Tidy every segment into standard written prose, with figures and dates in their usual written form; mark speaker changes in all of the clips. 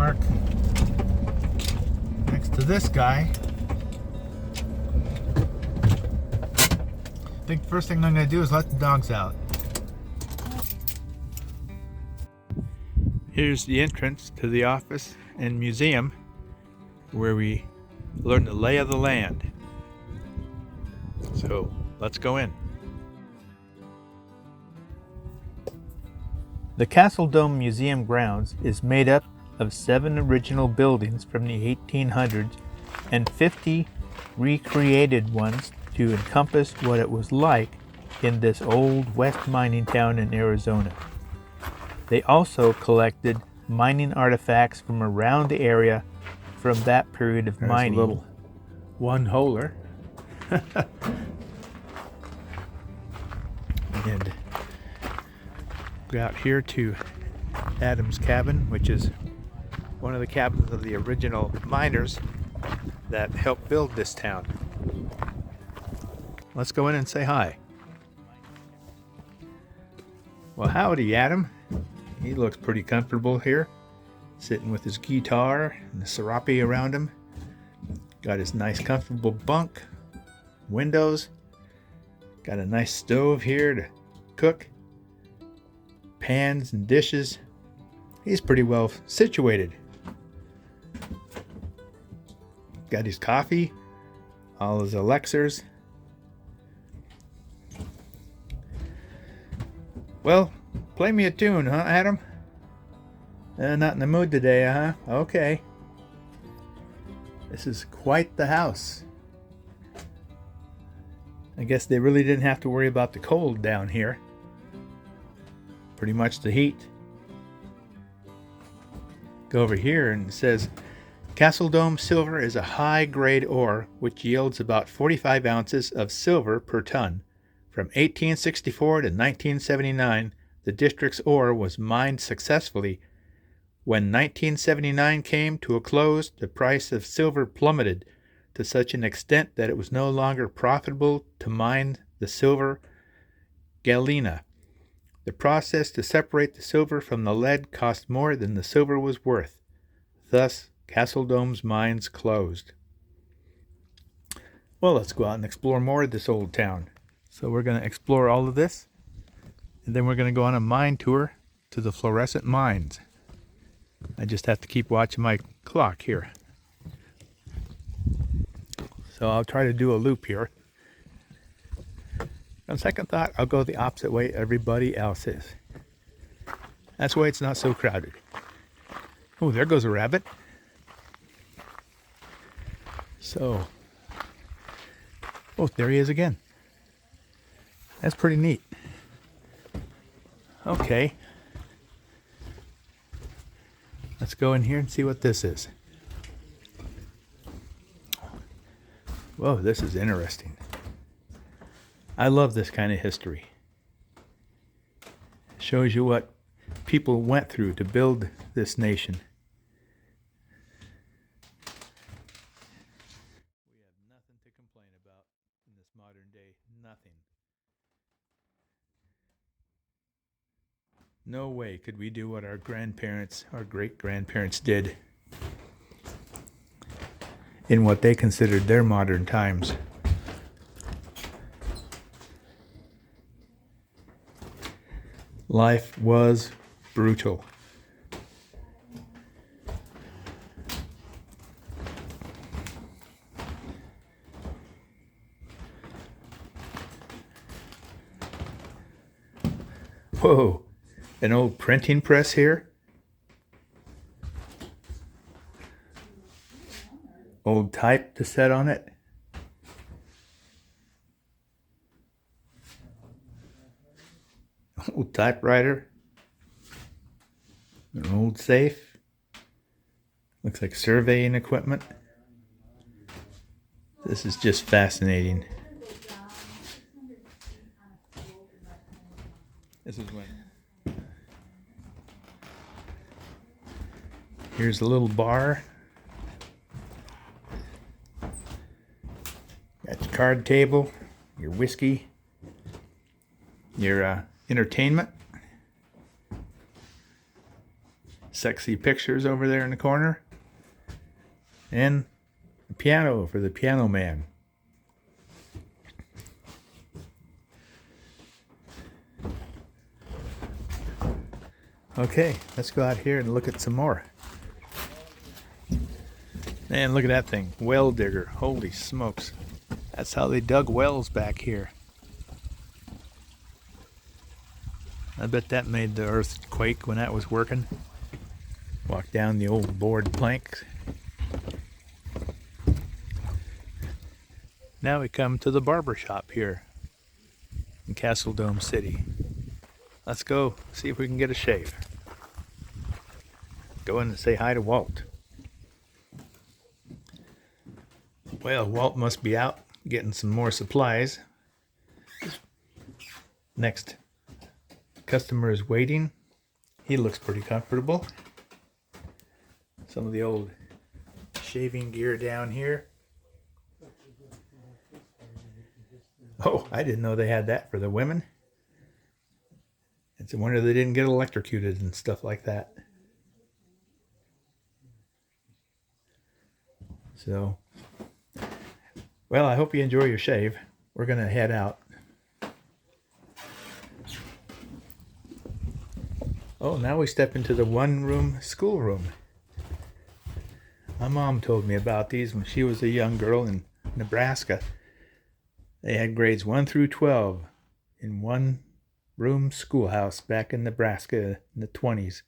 Speaker 1: park next to this guy. I think the first thing I'm going to do is let the dogs out. Here's the entrance to the office and museum where we learn the lay of the land. So let's go in. The Castle Dome Museum grounds is made up of 7 original buildings from the 1800s and 50 recreated ones to encompass what it was like in this old west mining town in Arizona. They also collected mining artifacts from around the area from that period of mining. A little one-holer. And go out here to Adam's cabin, which is one of the cabins of the original miners that helped build this town. Let's go in and say hi. Well, howdy, Adam. He looks pretty comfortable here, sitting with his guitar and the serape around him. Got his nice comfortable bunk, windows, got a nice stove here to cook, pans and dishes. He's pretty well situated. Got his coffee, all his elixirs. Well, play me a tune, huh, Adam? Not in the mood today, huh? Okay. This is quite the house. I guess they really didn't have to worry about the cold down here. Pretty much the heat. Go over here and it says, Castle Dome silver is a high-grade ore which yields about 45 ounces of silver per ton. From 1864 to 1979, the district's ore was mined successfully. When 1979 came to a close, the price of silver plummeted to such an extent that it was no longer profitable to mine the silver galena. The process to separate the silver from the lead cost more than the silver was worth. Thus, Castle Dome's mines closed. Well, let's go out and explore more of this old town. So we're going to explore all of this, and then we're going to go on a mine tour to the fluorescent mines. I just have to keep watching my clock here. So I'll try to do a loop here. On second thought, I'll go the opposite way everybody else is. That's why it's not so crowded. Oh, there goes a rabbit. So, oh, there he is again. That's pretty neat. Okay. Let's go in here and see what this is. Whoa, this is interesting. I love this kind of history. It shows you what people went through to build this nation. We have nothing to complain about in this modern day. Nothing. No way could we do what our grandparents, our great-grandparents did in what they considered their modern times. Life was brutal. Whoa, an old printing press here. Old type to set on it. Old typewriter. An old safe. Looks like surveying equipment. This is just fascinating. This is when. Here's a little bar. Got your card table, your whiskey, your entertainment. sexy pictures over there in the corner. And a piano for the piano man. Okay, let's go out here and look at some more. Man, look at that thing. Well digger. Holy smokes. That's how they dug wells back here. I bet that made the earth quake when that was working. Walk down the old board planks. Now we come to the barber shop here in Castle Dome City. Let's go see if we can get a shave. Go in and say hi to Walt. Well, Walt must be out getting some more supplies. Next customer is waiting. He looks pretty comfortable. Some of the old shaving gear down here. Oh, I didn't know they had that for the women. It's a wonder they didn't get electrocuted and stuff like that. So, well, I hope you enjoy your shave. We're going to head out. Oh, now we step into the one-room schoolroom. My mom told me about these when she was a young girl in Nebraska. They had grades 1 through 12 in one-room schoolhouse back in Nebraska in the 20s.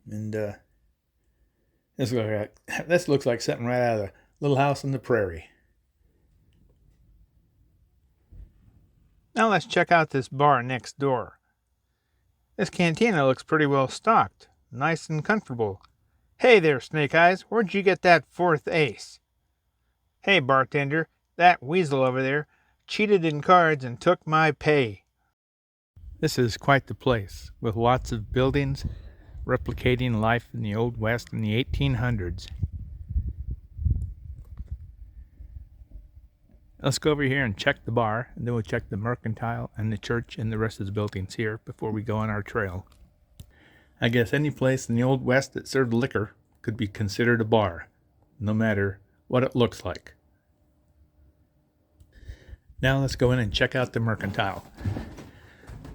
Speaker 1: And this looks like something right out of the Little House on the Prairie.
Speaker 2: Now let's check out this bar next door. This cantina looks pretty well stocked, nice and comfortable. Hey there, Snake Eyes, where'd you get that 4th ace? Hey, bartender, that weasel over there cheated in cards and took my pay.
Speaker 1: This is quite the place, with lots of buildings replicating life in the Old West in the 1800s. Let's go over here and check the bar, and then we'll check the mercantile and the church and the rest of the buildings here before we go on our trail. I guess any place in the Old West that served liquor could be considered a bar, no matter what it looks like. Now let's go in and check out the mercantile.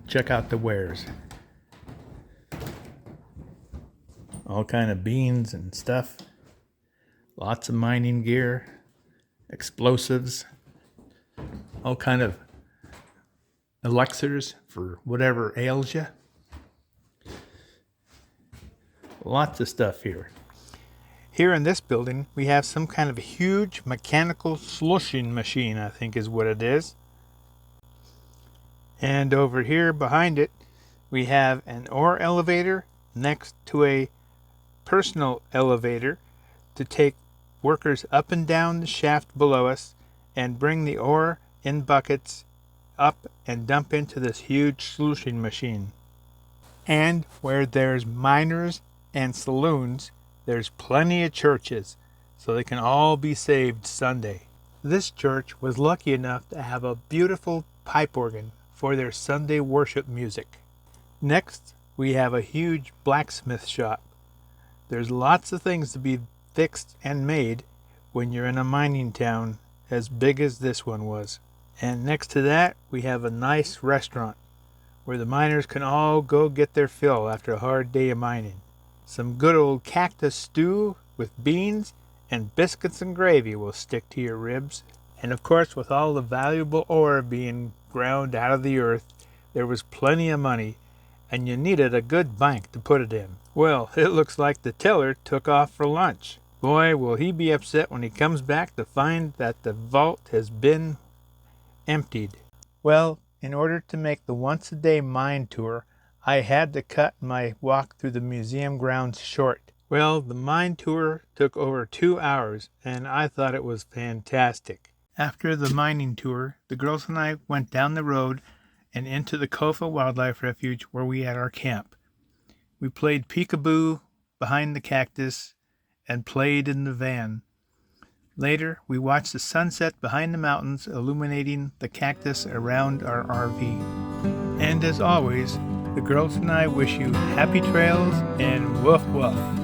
Speaker 1: Check out the wares. All kind of beans and stuff. Lots of mining gear. Explosives. All kind of elixirs for whatever ails you. Lots of stuff here.
Speaker 2: Here in this building, we have some kind of huge mechanical slushing machine, I think is what it is. And over here behind it, we have an ore elevator next to a personal elevator to take workers up and down the shaft below us and bring the ore in buckets up and dump into this huge slushing machine. And where there's miners and saloons, there's plenty of churches, so they can all be saved Sunday. This church was lucky enough to have a beautiful pipe organ for their Sunday worship music. Next, we have a huge blacksmith shop. There's lots of things to be fixed and made when you're in a mining town as big as this one was. And next to that, we have a nice restaurant where the miners can all go get their fill after a hard day of mining. Some good old cactus stew with beans and biscuits and gravy will stick to your ribs. And of course, with all the valuable ore being ground out of the earth, there was plenty of money, and you needed a good bank to put it in. Well, it looks like the teller took off for lunch. Boy, will he be upset when he comes back to find that the vault has been emptied. Well, in order to make the once-a-day mine tour, I had to cut my walk through the museum grounds short. Well, the mine tour took over 2 hours, and I thought it was fantastic. After the mining tour, the girls and I went down the road and into the Kofa Wildlife Refuge where we had our camp. We played peekaboo behind the cactus and played in the van. Later, we watched the sunset behind the mountains illuminating the cactus around our RV. And as always, The girls and I wish you happy trails and woof woof.